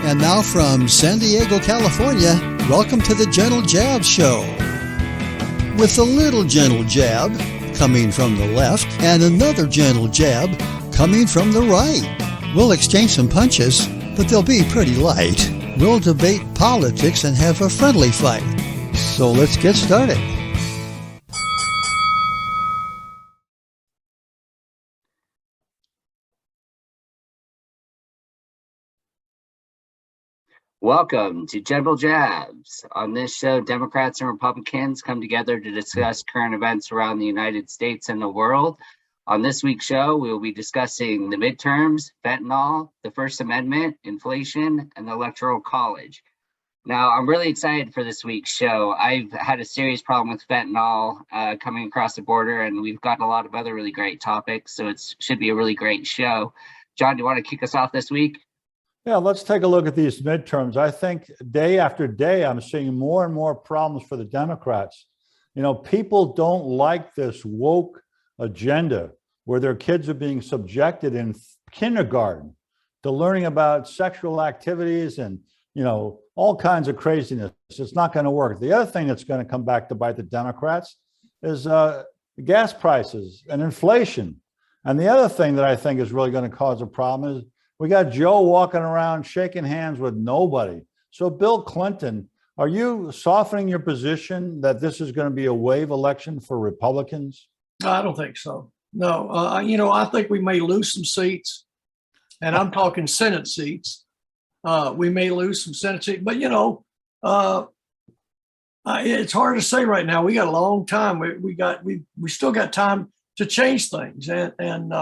And now from San Diego, California, welcome to the Gentle Jab Show. With a little gentle jab coming from the left and another gentle jab coming from the right. We'll exchange some punches, but they'll be pretty light. We'll debate politics and have a friendly fight. So let's get started. Welcome to Gentle Jabs. On this show, Democrats and Republicans come together to discuss current events around the United States and the world. On this week's show, we will be discussing the midterms, fentanyl, the First Amendment, inflation, and the Electoral College. Now, I'm really excited for this week's show. I've had a serious problem with fentanyl coming across the border, and we've got a lot of other really great topics, so it should be a really great show. John, do you want to kick us off this week? Yeah, let's take a look at these midterms. I think day after day, I'm seeing more and more problems for the Democrats. You know, people don't like this woke agenda where their kids are being subjected in kindergarten to learning about sexual activities and, you know, all kinds of craziness. It's not going to work. The other thing that's going to come back to bite the Democrats is gas prices and inflation. And the other thing that I think is really going to cause a problem is we got Joe walking around shaking hands with nobody. So Bill Clinton, are you softening your position that this is going to be a wave election for Republicans? I don't think so. No, I think we may lose some seats, and I'm talking Senate seats. We may lose some Senate seats, but it's hard to say right now. We got a long time. We still got time to change things, and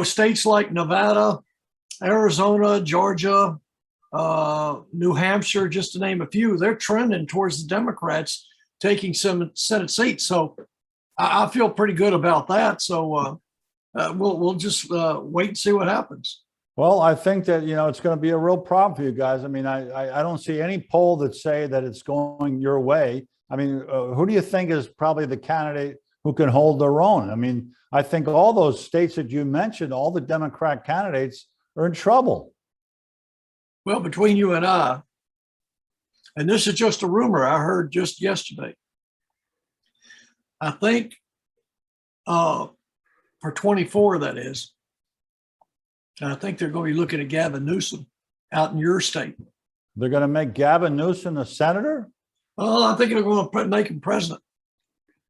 states like Nevada, Arizona, Georgia, New Hampshire, just to name a few, they're trending towards the Democrats taking some Senate seats. So I feel pretty good about that. So we'll just wait and see what happens. Well, I think that, it's going to be a real problem for you guys. I mean, I don't see any poll that say that it's going your way. I mean, who do you think is probably the candidate who can hold their own? I mean, I think all those states that you mentioned, all the Democrat candidates are in trouble. Well, between you and I, and this is just a rumor I heard just yesterday, I think for 24, that is, I think they're going to be looking at Gavin Newsom out in your state. They're going to make Gavin Newsom a senator? Well, I think they're going to make him president.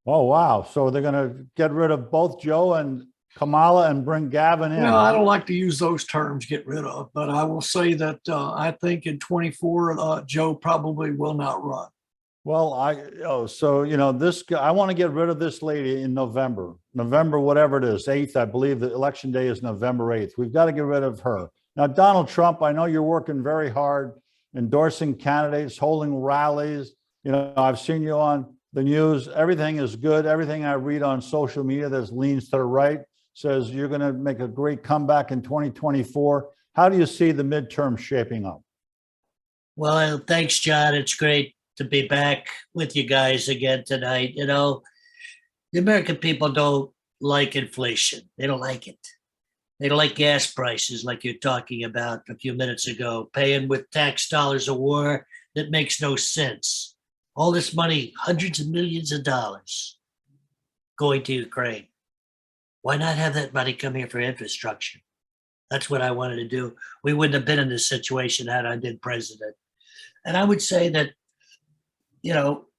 Oh, wow. So they're going to get rid of both Joe and Kamala and bring Gavin in. No, I don't like to use those terms, get rid of, but I will say that I think in 24, Joe probably will not run. Well, this guy, I want to get rid of this lady in November, whatever it is, 8th. I believe the election day is November 8th. We've got to get rid of her. Now, Donald Trump, I know you're working very hard, endorsing candidates, holding rallies. I've seen you on the news. Everything is good. Everything I read on social media that leans to the right says you're going to make a great comeback in 2024. How do you see the midterm shaping up? Well, thanks, John. It's great to be back with you guys again tonight. The American people don't like inflation. They don't like it. They don't like gas prices like you're talking about a few minutes ago, paying with tax dollars a war that makes no sense. All this money, hundreds of millions of dollars going to Ukraine. Why not have that money come here for infrastructure? That's what I wanted to do. We wouldn't have been in this situation had I been president. And I would say that,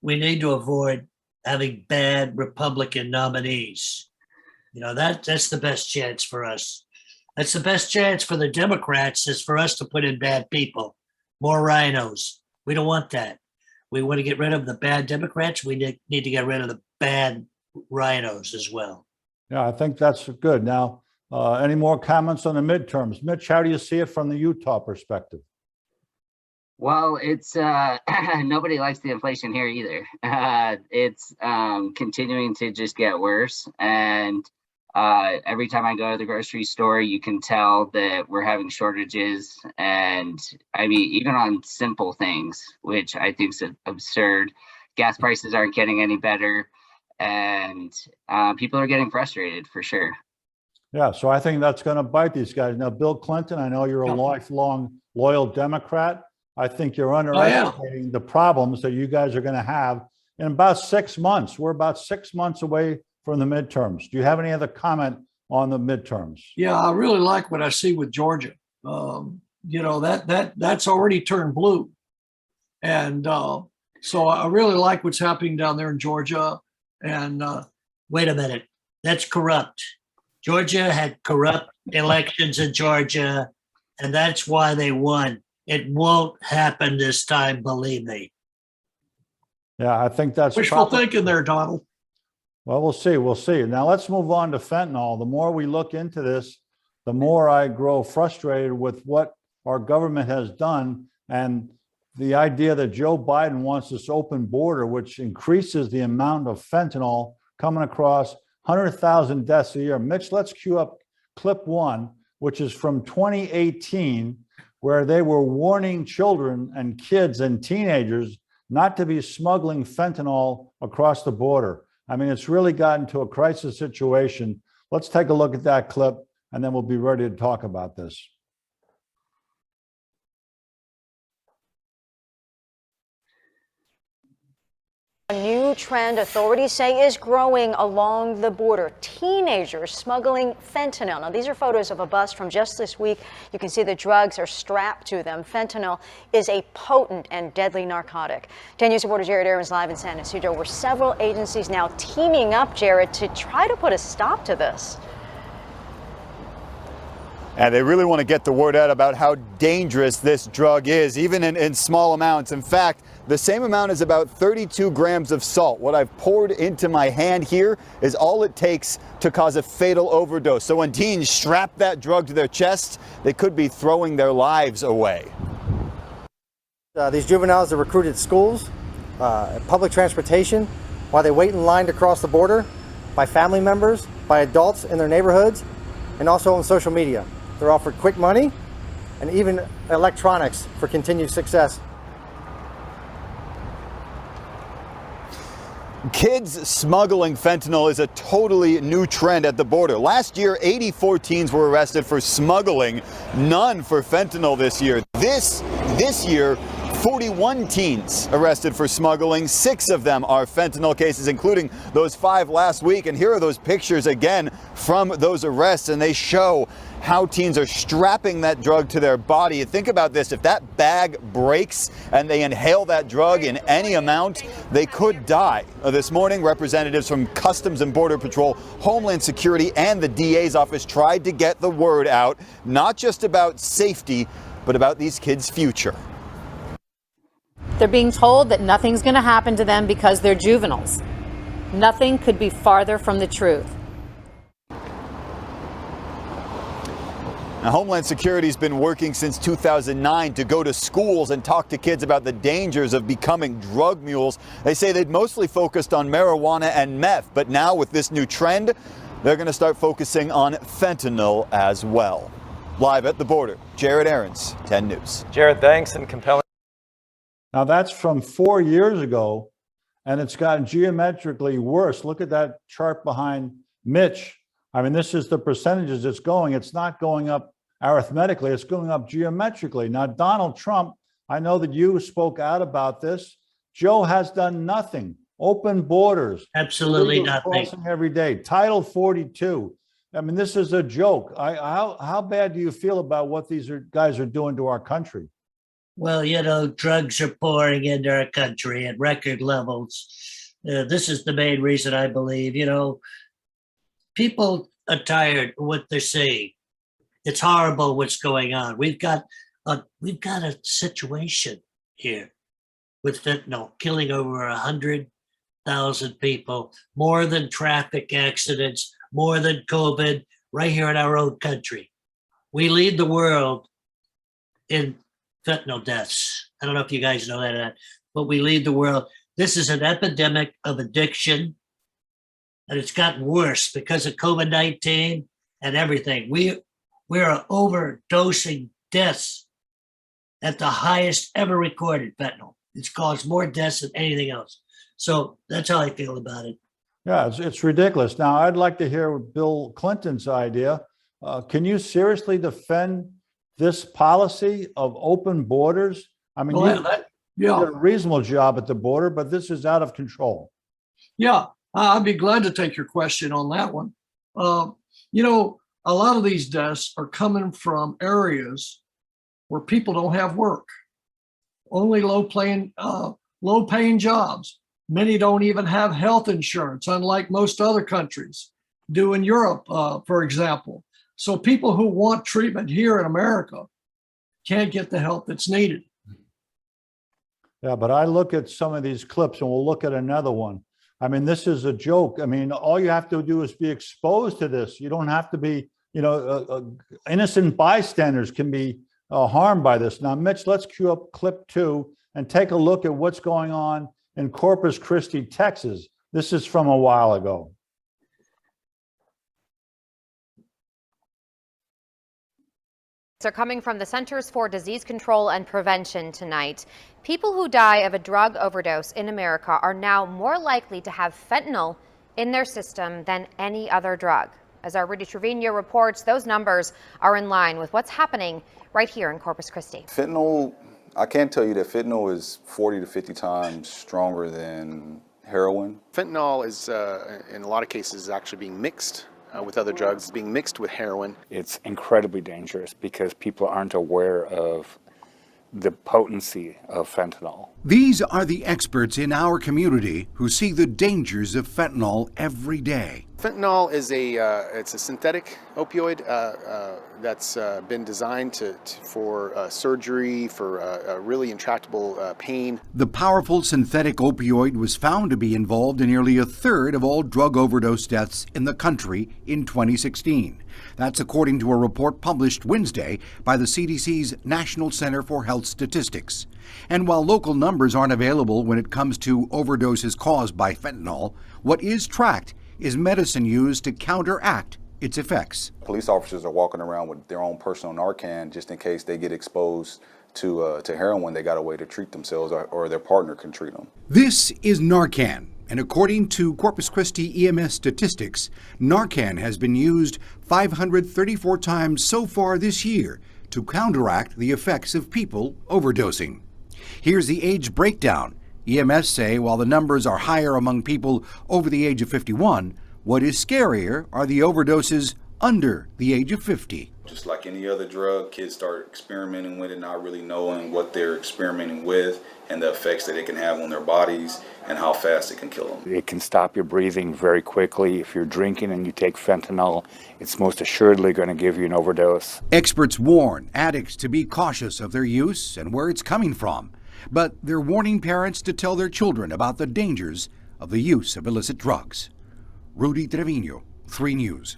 we need to avoid having bad Republican nominees. That's the best chance for us. That's the best chance for the Democrats is for us to put in bad people, more rhinos. We don't want that. We want to get rid of the bad Democrats. We need to get rid of the bad rhinos as well. Yeah, I think that's good. Now, any more comments on the midterms? Mitch, how do you see it from the Utah perspective? Well, it's nobody likes the inflation here either. It's continuing to just get worse. And every time I go to the grocery store, you can tell that we're having shortages. And I mean, even on simple things, which I think is absurd. Gas prices aren't getting any better. And people are getting frustrated for sure. Yeah, so I think that's going to bite these guys. Now, Bill Clinton, I know you're a lifelong loyal Democrat. I think you're underestimating the problems that you guys are going to have in about 6 months. We're about 6 months away from the midterms. Do you have any other comment on the midterms? Yeah, I really like what I see with Georgia. That's already turned blue, and so I really like what's happening down there in Georgia. And wait a minute, that's corrupt. Georgia had corrupt elections in Georgia, and that's why they won. It won't happen this time, believe me. Yeah, I think that's wishful thinking there, Donald. Well, we'll see. We'll see. Now let's move on to fentanyl. The more we look into this, the more I grow frustrated with what our government has done, and the idea that Joe Biden wants this open border, which increases the amount of fentanyl coming across, 100,000 deaths a year. Mitch, let's cue up clip 1, which is from 2018, where they were warning children and kids and teenagers not to be smuggling fentanyl across the border. I mean, it's really gotten to a crisis situation. Let's take a look at that clip, and then we'll be ready to talk about this. A new trend authorities say is growing along the border. Teenagers smuggling fentanyl. Now, these are photos of a bus from just this week. You can see the drugs are strapped to them. Fentanyl is a potent and deadly narcotic. 10 News reporter Jared Aarons live in San Ysidro, where several agencies now teaming up, Jared, to try to put a stop to this. And they really want to get the word out about how dangerous this drug is, even in small amounts. In fact, the same amount is about 32 grams of salt. What I've poured into my hand here is all it takes to cause a fatal overdose. So when teens strap that drug to their chest, they could be throwing their lives away. These juveniles are recruited at schools, public transportation, while they wait in line to cross the border, by family members, by adults in their neighborhoods, and also on social media. They're offered quick money and even electronics for continued success. Kids smuggling fentanyl is a totally new trend at the border. Last year, 84 teens were arrested for smuggling, none for fentanyl this year. This year, 41 teens arrested for smuggling. 6 of them are fentanyl cases, including those 5 last week. And here are those pictures again from those arrests, and they show how teens are strapping that drug to their body. Think about this. If that bag breaks and they inhale that drug in any amount, they could die. This morning, representatives from Customs and Border Patrol, Homeland Security, and the DA's office tried to get the word out, not just about safety, but about these kids' future. They're being told that nothing's going to happen to them because they're juveniles. Nothing could be farther from the truth. Now, Homeland Security's been working since 2009 to go to schools and talk to kids about the dangers of becoming drug mules. They say they'd mostly focused on marijuana and meth, but now with this new trend, they're going to start focusing on fentanyl as well. Live at the border, Jared Aarons, 10 News. Jared, thanks, and compelling. Now, that's from 4 years ago, and it's gotten geometrically worse. Look at that chart behind Mitch. I mean, this is the percentages it's going. It's not going up arithmetically, it's going up geometrically. Now, Donald Trump, I know that you spoke out about this. Joe has done nothing. Open borders. Absolutely nothing. Crossing every day. Title 42. I mean, this is a joke. How bad do you feel about what these guys are doing to our country? Well, you know, drugs are pouring into our country at record levels. This is the main reason I believe, you know, people are tired of what they're seeing. It's horrible what's going on. We've got a situation here with fentanyl killing over 100,000 people, more than traffic accidents, more than COVID, right here in our own country. We lead the world in fentanyl deaths. I don't know if you guys know that, but we lead the world. This is an epidemic of addiction, and it's gotten worse because of COVID-19 and everything. We are overdosing deaths at the highest ever recorded fentanyl. It's caused more deaths than anything else. So that's how I feel about it. Yeah, it's ridiculous. Now, I'd like to hear Bill Clinton's idea. Can you seriously defend this policy of open borders? I mean, Well, you yeah, did a reasonable job at the border, but this is out of control. yeah. I'd be glad to take your question on that one. You know, a lot of these deaths are coming from areas where people don't have work, only low paying jobs. Many don't even have health insurance, unlike most other countries do in Europe, for example. So people who want treatment here in America can't get the help that's needed. Yeah, but I look at some of these clips and we'll look at another one. I mean, this is a joke. I mean, all you have to do is be exposed to this. You don't have to be, innocent bystanders can be harmed by this. Now, Mitch, let's cue up clip 2 and take a look at what's going on in Corpus Christi, Texas. This is from a while ago. Are coming from the Centers for Disease Control and Prevention tonight. People who die of a drug overdose in America are now more likely to have fentanyl in their system than any other drug. As our Rudy Trevino reports, those numbers are in line with what's happening right here in Corpus Christi. Fentanyl, I can tell you that fentanyl is 40 to 50 times stronger than heroin. Fentanyl is, in a lot of cases, actually being mixed with other drugs, being mixed with heroin. It's incredibly dangerous because people aren't aware of the potency of fentanyl. These are the experts in our community who see the dangers of fentanyl every day. Fentanyl is it's a synthetic opioid that's been designed for surgery, for really intractable pain. The powerful synthetic opioid was found to be involved in nearly a third of all drug overdose deaths in the country in 2016. That's according to a report published Wednesday by the CDC's National Center for Health Statistics. And while local numbers aren't available when it comes to overdoses caused by fentanyl, what is tracked is medicine used to counteract its effects. Police officers are walking around with their own personal Narcan just in case they get exposed to heroin. They got a way to treat themselves, or their partner can treat them. This is Narcan, and according to Corpus Christi EMS statistics, Narcan has been used 534 times so far this year to counteract the effects of people overdosing. Here's the age breakdown. EMS say while the numbers are higher among people over the age of 51, what is scarier are the overdoses under the age of 50. Just like any other drug, kids start experimenting with it, not really knowing what they're experimenting with and the effects that it can have on their bodies and how fast it can kill them. It can stop your breathing very quickly. If you're drinking and you take fentanyl, it's most assuredly going to give you an overdose. Experts warn addicts to be cautious of their use and where it's coming from, but they're warning parents to tell their children about the dangers of the use of illicit drugs. Rudy Trevino, 3 News.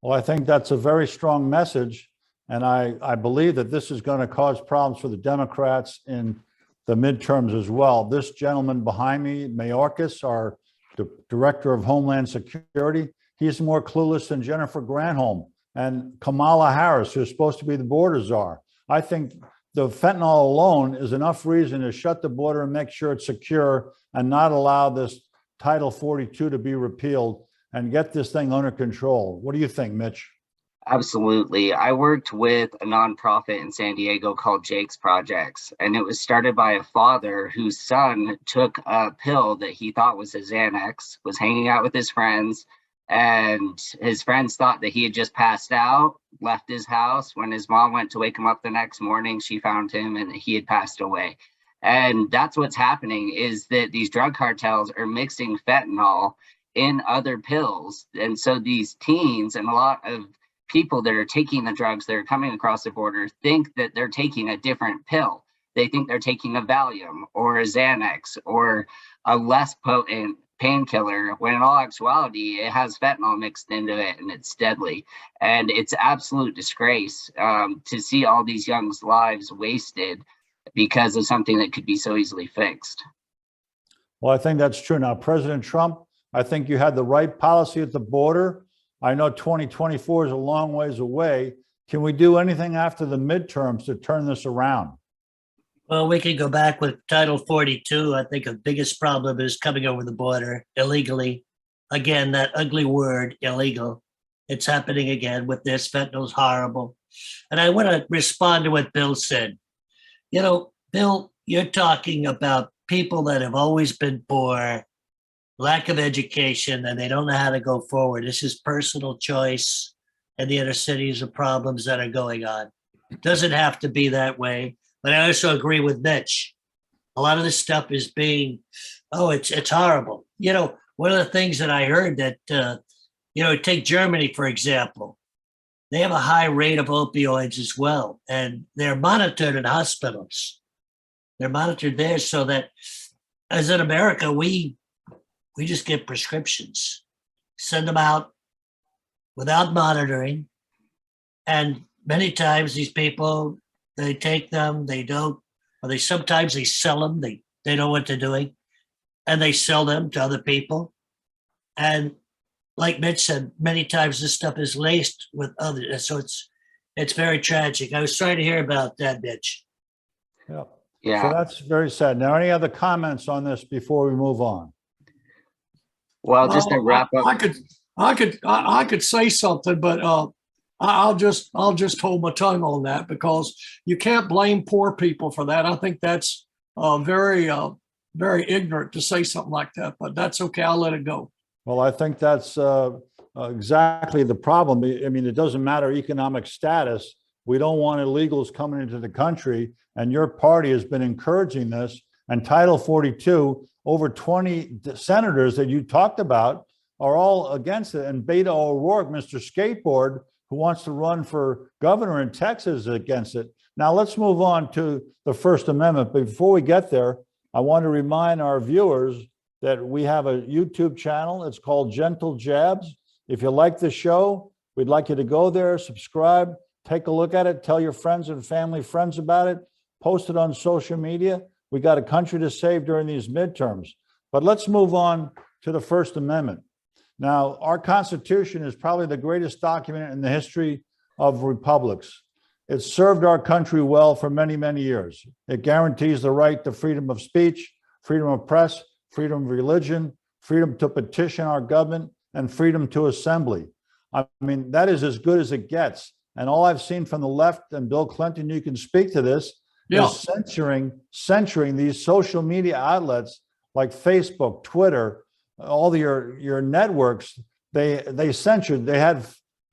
Well, I think that's a very strong message, and I believe that this is going to cause problems for the Democrats in the midterms as well. This gentleman behind me, Mayorkas, our Director of Homeland Security, he's more clueless than Jennifer Granholm and Kamala Harris, who's supposed to be the border czar. I think the fentanyl alone is enough reason to shut the border and make sure it's secure and not allow this Title 42 to be repealed and get this thing under control. What do you think, Mitch? Absolutely. I worked with a nonprofit in San Diego called Jake's Projects, and it was started by a father whose son took a pill that he thought was a Xanax, was hanging out with his friends, and his friends thought that he had just passed out, left his house. When his mom went to wake him up the next morning, she found him and he had passed away. And that's what's happening, is that these drug cartels are mixing fentanyl in other pills. And so these teens and a lot of people that are taking the drugs that are coming across the border think that they're taking a different pill. They think they're taking a Valium or a Xanax or a less potent painkiller, when in all actuality, it has fentanyl mixed into it and it's deadly. And it's absolute disgrace to see all these young lives wasted because of something that could be so easily fixed. Well, I think that's true. Now, President Trump, I think you had the right policy at the border. I know 2024 is a long ways away. Can we do anything after the midterms to turn this around? Well, we can go back with Title 42. I think the biggest problem is coming over the border illegally. Again, that ugly word, illegal. It's happening again with this. Fentanyl's horrible. And I want to respond to what Bill said. You know, Bill, you're talking about people that have always been poor, lack of education, and they don't know how to go forward. This is personal choice and the inner cities of problems that are going on. It doesn't have to be that way. But I also agree with Mitch. A lot of this stuff is being, it's horrible. You know, one of the things that I heard that, take Germany, for example. They have a high rate of opioids as well, and they're monitored in hospitals. They're monitored there so that, as in America, we just get prescriptions, send them out without monitoring. And many times these people, they take them, they don't, or sometimes they sell them, they know what they're doing, and they sell them to other people. And like Mitch said, many times this stuff is laced with others. So it's very tragic. I was trying to hear about that, Mitch. Yeah. Yeah. So that's very sad. Now, any other comments on this before we move on? Well, just to wrap up, I could say something, but I'll just hold my tongue on that, because you can't blame poor people for that. I think that's very ignorant to say something like that, but that's okay. I'll let it go. Well, I think that's exactly the problem. I mean, it doesn't matter economic status. We don't want illegals coming into the country, and your party has been encouraging this. And Title 42, over 20 senators that you talked about are all against it. And Beto O'Rourke, Mr. Skateboard, who wants to run for governor in Texas, is against it. Now, let's move on to the First Amendment. But before we get there, I want to remind our viewers that we have a YouTube channel. It's called Gentle Jabs. If you like the show, we'd like you to go there, subscribe, take a look at it, tell your friends and family friends about it, post it on social media. We got a country to save during these midterms. But let's move on to the First Amendment. Now, our Constitution is probably the greatest document in the history of republics. It's served our country well for many, many years. It guarantees the right to freedom of speech, freedom of press, freedom of religion, freedom to petition our government, and freedom to assembly. I mean, that is as good as it gets. And all I've seen from the left, and Bill Clinton, you can speak to this, is censoring these social media outlets like Facebook, Twitter, all your networks. They censored. They had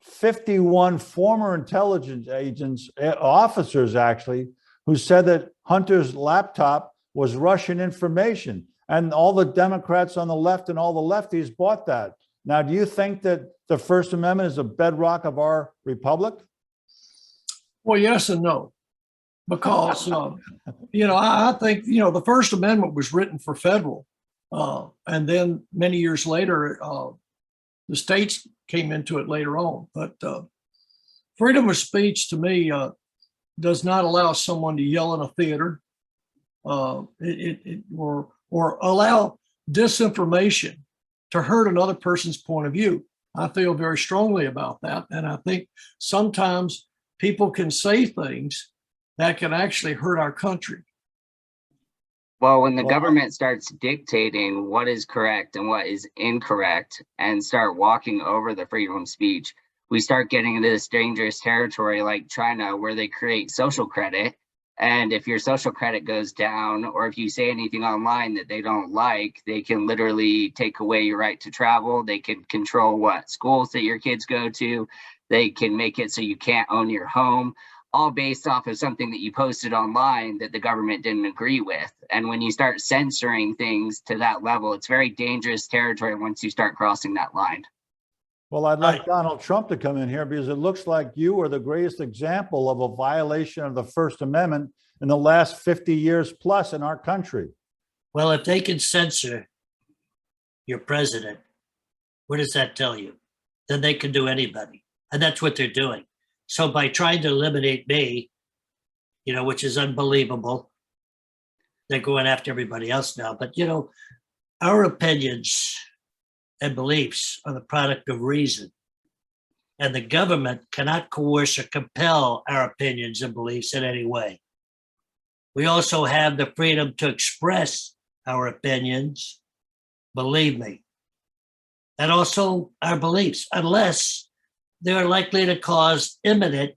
51 former intelligence agents, officers actually, who said that Hunter's laptop was Russian information. And all the Democrats on the left and all the lefties bought that. Now, do you think that the First Amendment is a bedrock of our republic? Well, yes and no, because, I think, the First Amendment was written for federal. And then many years later, the states came into it later on. But freedom of speech, to me, does not allow someone to yell in a theater or allow disinformation to hurt another person's point of view. I feel very strongly about that. And I think sometimes people can say things that can actually hurt our country. Well, when the government starts dictating what is correct and what is incorrect and start walking over the freedom of speech, we start getting into this dangerous territory like China, where they create social credit. And if your social credit goes down, or if you say anything online that they don't like, they can literally take away your right to travel. They can control what schools that your kids go to. They can make it so you can't own your home, all based off of something that you posted online that the government didn't agree with. And when you start censoring things to that level, it's very dangerous territory once you start crossing that line. Well, I'd like Donald Trump to come in here, because it looks like you are the greatest example of a violation of the First Amendment in the last 50 years plus in our country. Well, if they can censor your president, what does that tell you? Then they can do anybody. And that's what they're doing. So by trying to eliminate me, which is unbelievable, they're going after everybody else now. But, our opinions and beliefs are the product of reason. And the government cannot coerce or compel our opinions and beliefs in any way. We also have the freedom to express our opinions, believe me, and also our beliefs, unless they're likely to cause imminent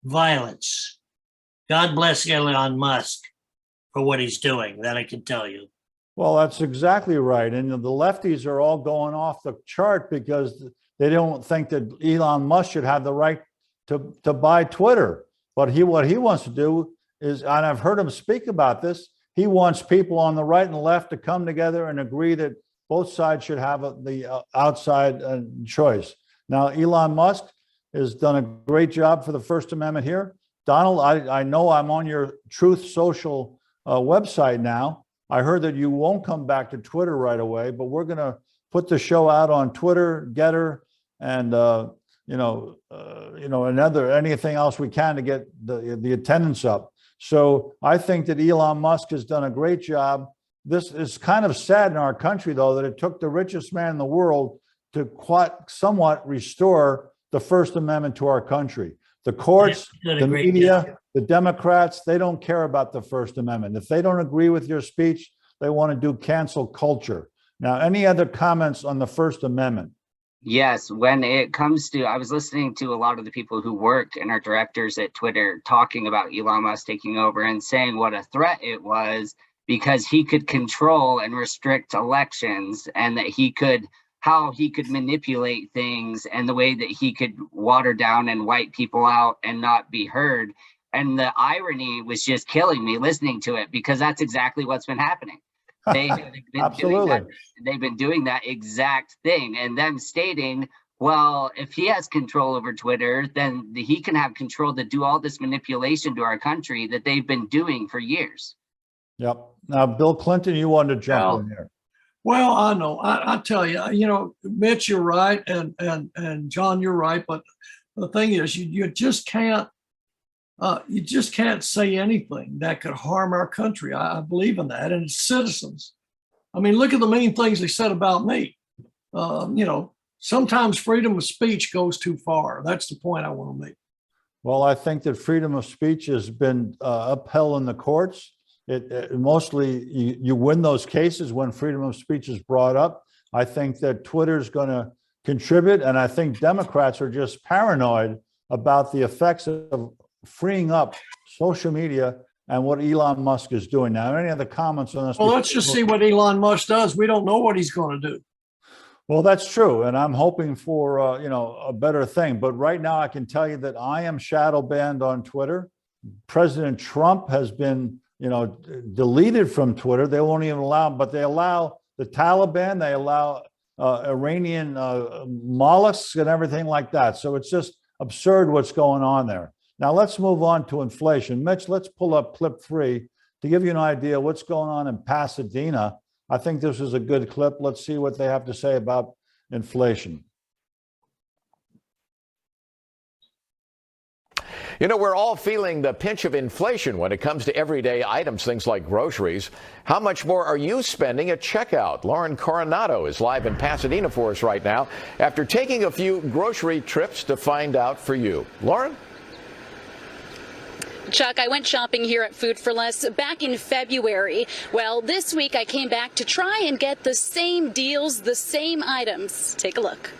violence. God bless Elon Musk for what he's doing, that I can tell you. Well, that's exactly right. And the lefties are all going off the chart because they don't think that Elon Musk should have the right to buy Twitter. But what he wants to do is, and I've heard him speak about this, he wants people on the right and left to come together and agree that both sides should have the outside choice. Now, Elon Musk has done a great job for the First Amendment here. Donald, I know I'm on your Truth Social website now. I heard that you won't come back to Twitter right away, but we're going to put the show out on Twitter, Getter, and anything else we can to get the attendance up. So I think that Elon Musk has done a great job. This is kind of sad in our country, though, that it took the richest man in the world to somewhat restore the First Amendment to our country. The courts, the media, the Democrats, they don't care about the First Amendment. If they don't agree with your speech, they want to do cancel culture. Now, any other comments on the First Amendment? Yes, when it comes to, I was listening to a lot of the people who work and are directors at Twitter talking about Elon Musk taking over and saying what a threat it was because he could control and restrict elections, and that how he could manipulate things, and the way that he could water down and wipe people out and not be heard. And the irony was just killing me listening to it, because that's exactly what's been happening. They've been doing that exact thing, and them stating, well, if he has control over Twitter, then he can have control to do all this manipulation to our country that they've been doing for years. Yep. Now, Bill Clinton, you wanted to jump in here. Well, I know. I tell you, Mitch, you're right, and John, you're right. But the thing is, you just can't say anything that could harm our country. I believe in that, and its citizens. I mean, look at the mean things they said about me. Sometimes freedom of speech goes too far. That's the point I want to make. Well, I think that freedom of speech has been upheld in the courts. Mostly you win those cases when freedom of speech is brought up. I think that Twitter's going to contribute, and I think Democrats are just paranoid about the effects of freeing up social media and what Elon Musk is doing now. Any other comments on this? Well, let's just see what Elon Musk does. We don't know what he's going to do. Well, that's true, and I'm hoping for a better thing. But right now, I can tell you that I am shadow banned on Twitter. President Trump has been deleted from Twitter. They won't even allow him, but they allow the Taliban, they allow Iranian mollusks and everything like that. So it's just absurd what's going on there. Now let's move on to inflation. Mitch, let's pull up clip 3 to give you an idea what's going on in Pasadena. I think this is a good clip. Let's see what they have to say about inflation. We're all feeling the pinch of inflation when it comes to everyday items, things like groceries. How much more are you spending at checkout? Lauren Coronado is live in Pasadena for us right now after taking a few grocery trips to find out for you. Lauren? Chuck, I went shopping here at Food for Less back in February. Well, this week I came back to try and get the same deals, the same items. Take a look.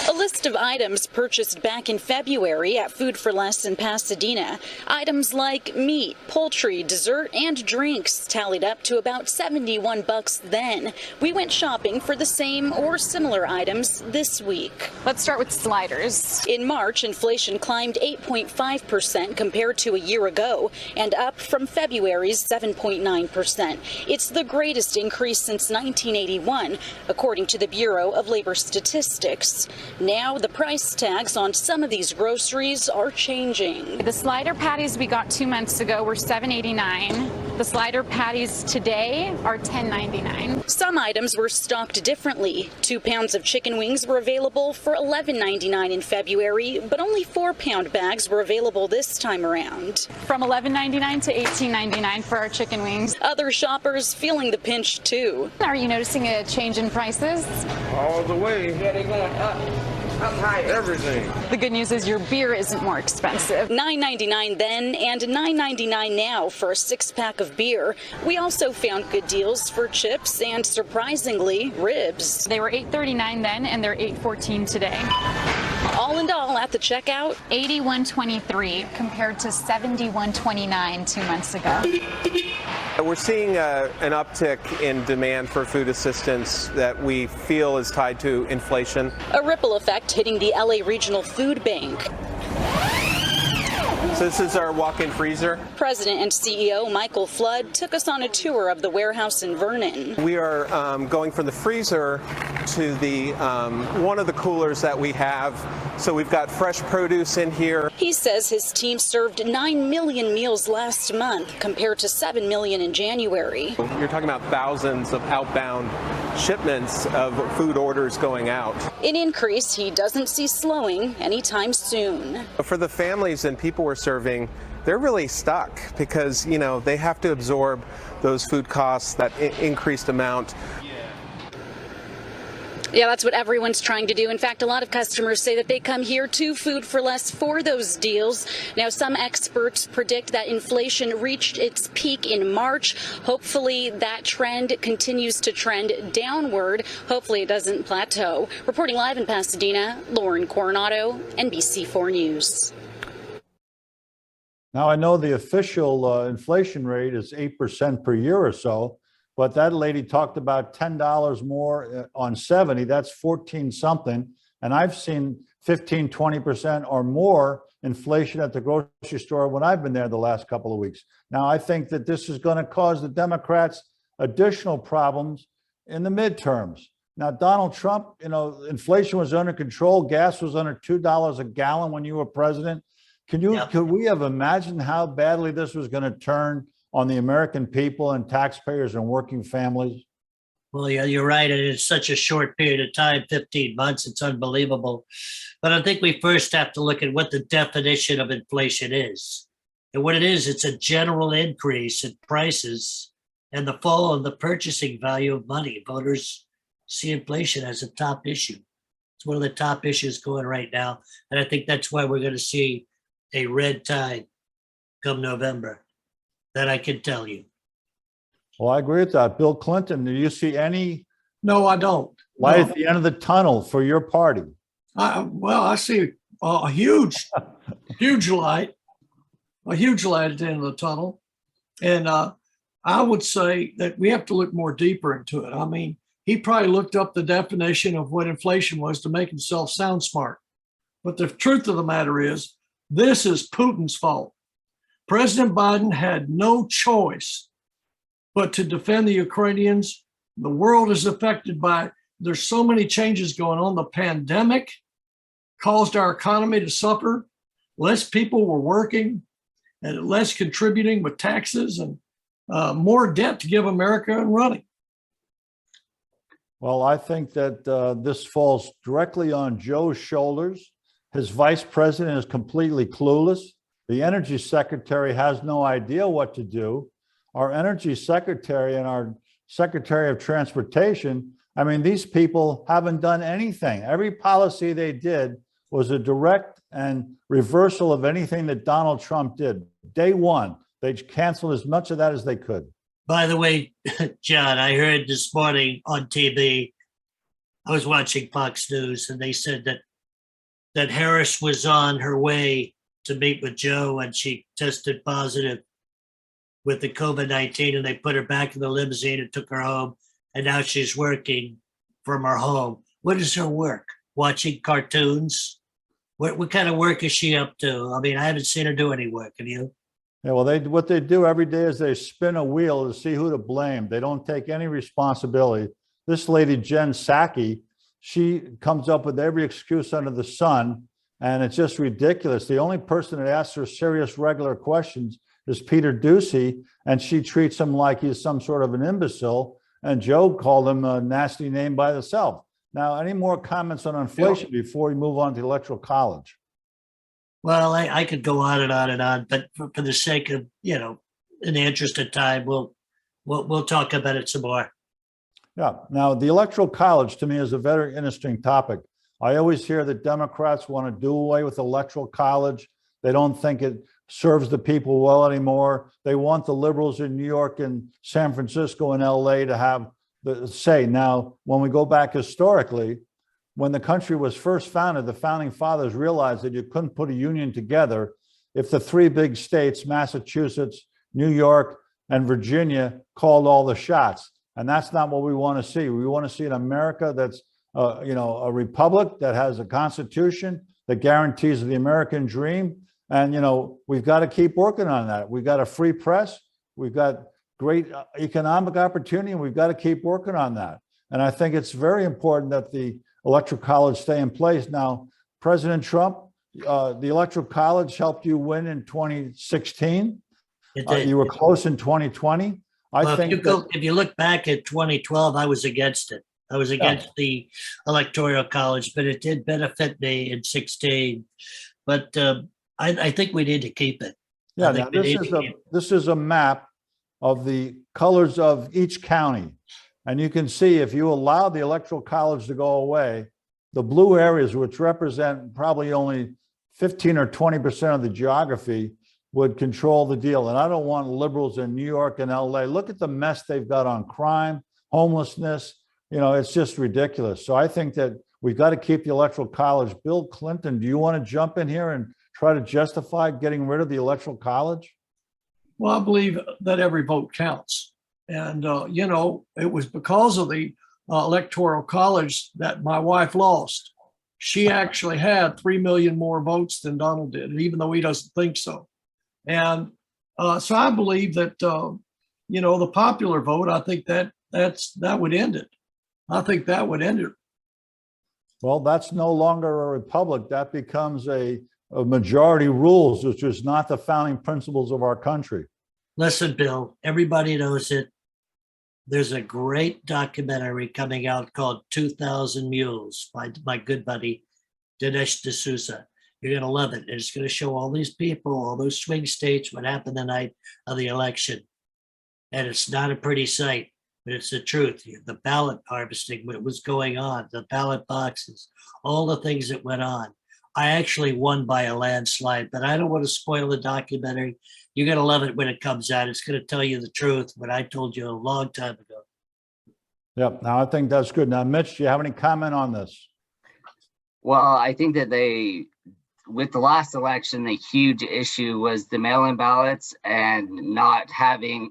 A list of items purchased back in February at Food for Less in Pasadena. Items like meat, poultry, dessert, and drinks tallied up to about $71 then. We went shopping for the same or similar items this week. Let's start with sliders. In March, inflation climbed 8.5% compared to a year ago and up from February's 7.9%. It's the greatest increase since 1981, according to the Bureau of Labor Statistics. Now the price tags on some of these groceries are changing. The slider patties we got 2 months ago were $7.89. The slider patties today are $10.99. Some items were stocked differently. 2 pounds of chicken wings were available for $11.99 in February, but only 4-pound bags were available this time around. From $11.99 to $18.99 for our chicken wings. Other shoppers feeling the pinch too. Are you noticing a change in prices? All the way. Yeah, they're going up. Up high, everything. The good news is your beer isn't more expensive. $9.99 then and $9.99 now for a six-pack of beer. We also found good deals for chips and, surprisingly, ribs. They were $8.39 then and they're $8.14 today. All in all, at the checkout, $81.23 compared to $71.29 2 months ago. We're seeing an uptick in demand for food assistance that we feel is tied to inflation. A ripple effect hitting the LA Regional Food Bank. So this is our walk-in freezer. President and CEO Michael Flood took us on a tour of the warehouse in Vernon. We are going from the freezer to the one of the coolers that we have. So we've got fresh produce in here. He says his team served 9 million meals last month compared to 7 million in January. You're talking about thousands of outbound shipments of food orders going out. An increase he doesn't see slowing anytime soon. For the families and people we're serving, they're really stuck because, you know, they have to absorb those food costs, that increased amount. Yeah, that's what everyone's trying to do. In fact, a lot of customers say that they come here to Food for Less for those deals. Now, some experts predict that inflation reached its peak in March. Hopefully, that trend continues to trend downward. Hopefully, it doesn't plateau. Reporting live in Pasadena, Lauren Coronado, NBC4 News. Now, I know the official inflation rate is 8% per year or so, but that lady talked about $10 more on 70. That's 14 something. And I've seen 15, 20% or more inflation at the grocery store when I've been there the last couple of weeks. Now, I think that this is going to cause the Democrats additional problems in the midterms. Now, Donald Trump, you know, inflation was under control. Gas was under $2 a gallon when you were president. Could we have imagined how badly this was going to turn on the American people and taxpayers and working families? Well, yeah, you're right. And it's such a short period of time, 15 months. It's unbelievable. But I think we first have to look at what the definition of inflation is. And what it is, it's a general increase in prices and the fall of the purchasing value of money. Voters see inflation as a top issue. It's one of the top issues going right now. And I think that's why we're going to see a red tide come November. That I can tell you. Well, I agree with that. Bill Clinton, do you see any? No, I don't. Light at the end of the tunnel for your party? I see a huge, huge light at the end of the tunnel. And I would say that we have to look more deeper into it. I mean, he probably looked up the definition of what inflation was to make himself sound smart. But the truth of the matter is, this is Putin's fault. President Biden had no choice but to defend the Ukrainians. The world is affected by, there's so many changes going on. The pandemic caused our economy to suffer. Less people were working and less contributing with taxes and more debt to give America and running. Well, I think that this falls directly on Joe's shoulders. His vice president is completely clueless. The energy secretary has no idea what to do. Our energy secretary and our secretary of transportation, I mean, these people haven't done anything. Every policy they did was a direct and reversal of anything that Donald Trump did. Day one, they canceled as much of that as they could. By the way, John, I heard this morning on TV, I was watching Fox News, and they said that Harris was on her way to meet with Joe and she tested positive with the COVID-19, and they put her back in the limousine and took her home. And now she's working from her home. What is her work? Watching cartoons? What kind of work is she up to? I mean, I haven't seen her do any work. Have you? Yeah, well, what they do every day is they spin a wheel to see who to blame. They don't take any responsibility. This lady, Jen Psaki, she comes up with every excuse under the sun. And it's just ridiculous. The only person that asks her serious, regular questions is Peter Doocy, and she treats him like he's some sort of an imbecile. And Joe called him a nasty name by itself. Now, any more comments on inflation before we move on to the Electoral College? Well, I could go on and on and on, but for the sake of, you know, in the interest of time, we'll talk about it some more. Yeah. Now, the Electoral College to me is a very interesting topic. I always hear that Democrats want to do away with electoral college. They don't think it serves the people well anymore. They want the liberals in New York and San Francisco and LA to have the say. Now, when we go back historically, when the country was first founded, the founding fathers realized that you couldn't put a union together if the three big states, Massachusetts, New York, and Virginia, called all the shots. And that's not what we want to see. We want to see an America that's a republic that has a constitution that guarantees the American dream. And, we've got to keep working on that. We've got a free press. We've got great economic opportunity, and we've got to keep working on that. And I think it's very important that the Electoral College stay in place. Now, President Trump, the Electoral College helped you win in 2016. You were close in 2020. If you look back at 2012, I was against it. I was against the Electoral College, but it did benefit me in 16. But I think we need to keep it. Yeah, now this is a map of the colors of each county. And you can see if you allow the Electoral College to go away, the blue areas, which represent probably only 15 or 20% of the geography, would control the deal. And I don't want liberals in New York and LA. Look at the mess they've got on crime, homelessness. It's just ridiculous. So I think that we've got to keep the Electoral College. Bill Clinton, do you want to jump in here and try to justify getting rid of the Electoral College? Well, I believe that every vote counts. And, it was because of the Electoral College that my wife lost. She actually had 3 million more votes than Donald did, even though he doesn't think so. And so I believe that, the popular vote, I think that would end it. I think that would end it. Well, that's no longer a republic. That becomes a majority rules, which is not the founding principles of our country. Listen, Bill, everybody knows it. There's a great documentary coming out called 2000 Mules by my good buddy, Dinesh D'Souza. You're going to love it. And it's going to show all these people, all those swing states, what happened the night of the election. And it's not a pretty sight, but it's the truth. The ballot harvesting, what was going on, the ballot boxes, all the things that went on. I actually won by a landslide, but I don't want to spoil the documentary. You're going to love it when it comes out. It's going to tell you the truth, what I told you a long time ago. Yep. Now, I think that's good. Now, Mitch, do you have any comment on this? Well, I think that with the last election, the huge issue was the mail-in ballots and not having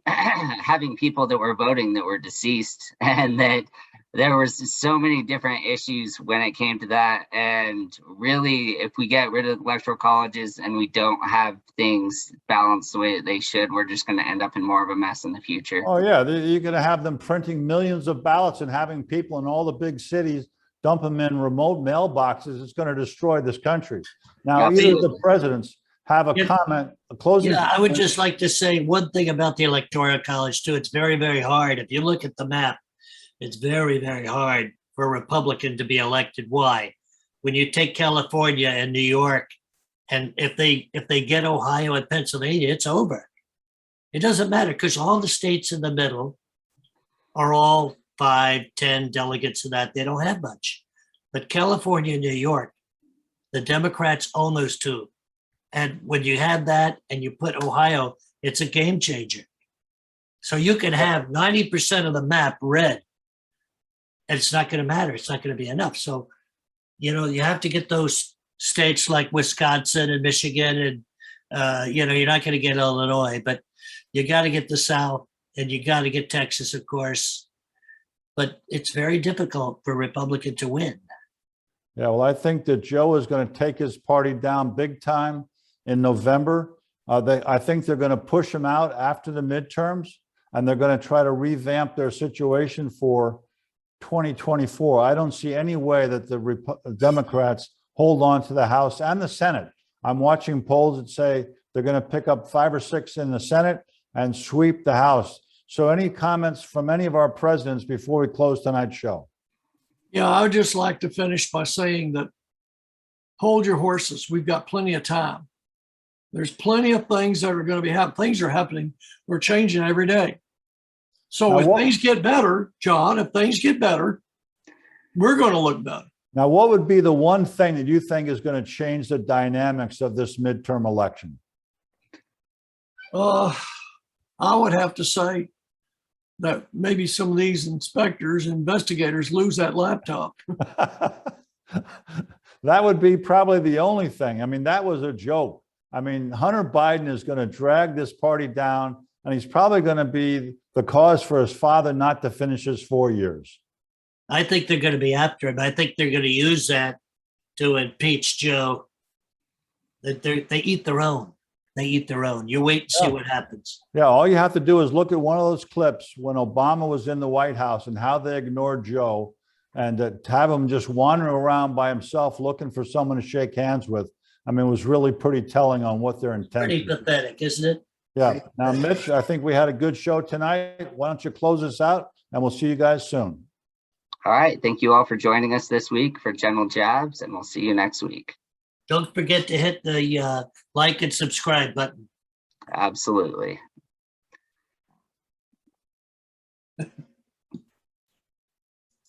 people that were voting that were deceased, and that there was so many different issues when it came to that. And really, if we get rid of electoral colleges and we don't have things balanced the way that they should, we're just going to end up in more of a mess in the future. Oh, yeah. You're going to have them printing millions of ballots and having people in all the big cities dump them in remote mailboxes. It's going to destroy this country. Now, either the presidents have a comment, a closing. Yeah, I would just like to say one thing about the Electoral College, too. It's very, very hard. If you look at the map, it's very, very hard for a Republican to be elected. Why? When you take California and New York, and if they get Ohio and Pennsylvania, it's over. It doesn't matter because all the states in the middle are all 5, 10 delegates of that. They don't have much. But California and New York, the Democrats own those two. And when you have that and you put Ohio, it's a game changer. So you can have 90% of the map red, and it's not going to matter. It's not going to be enough. So, you have to get those states like Wisconsin and Michigan, and, you're not going to get Illinois, but you got to get the South, and you got to get Texas, of course. But it's very difficult for a Republican to win. Yeah, well, I think that Joe is going to take his party down big time in November. I think they're going to push him out after the midterms, and they're going to try to revamp their situation for 2024. I don't see any way that the Democrats hold on to the House and the Senate. I'm watching polls that say they're going to pick up 5 or 6 in the Senate and sweep the House. So any comments from any of our presidents before we close tonight's show? Yeah, I would just like to finish by saying that hold your horses. We've got plenty of time. There's plenty of things that are going to be happening. Things are happening. We're changing every day. So if things get better, John, if things get better, we're going to look better. Now, what would be the one thing that you think is going to change the dynamics of this midterm election? I would have to say that maybe some of these inspectors, investigators lose that laptop. That would be probably the only thing. I mean, that was a joke. I mean, Hunter Biden is going to drag this party down, and he's probably going to be the cause for his father not to finish his 4 years. I think they're going to be after him. I think they're going to use that to impeach Joe. That they eat their own. They eat their own. You wait and see what happens. Yeah, all you have to do is look at one of those clips when Obama was in the White House and how they ignored Joe, and to have him just wandering around by himself looking for someone to shake hands with. I mean, it was really pretty telling on what their intent Pretty is. pathetic, isn't it? Yeah. Now, Mitch, I think we had a good show tonight. Why don't you close us out, and we'll see you guys soon. All right. Thank you all for joining us this week for General Jabs, and we'll see you next week. Don't forget to hit the like and subscribe button. Absolutely.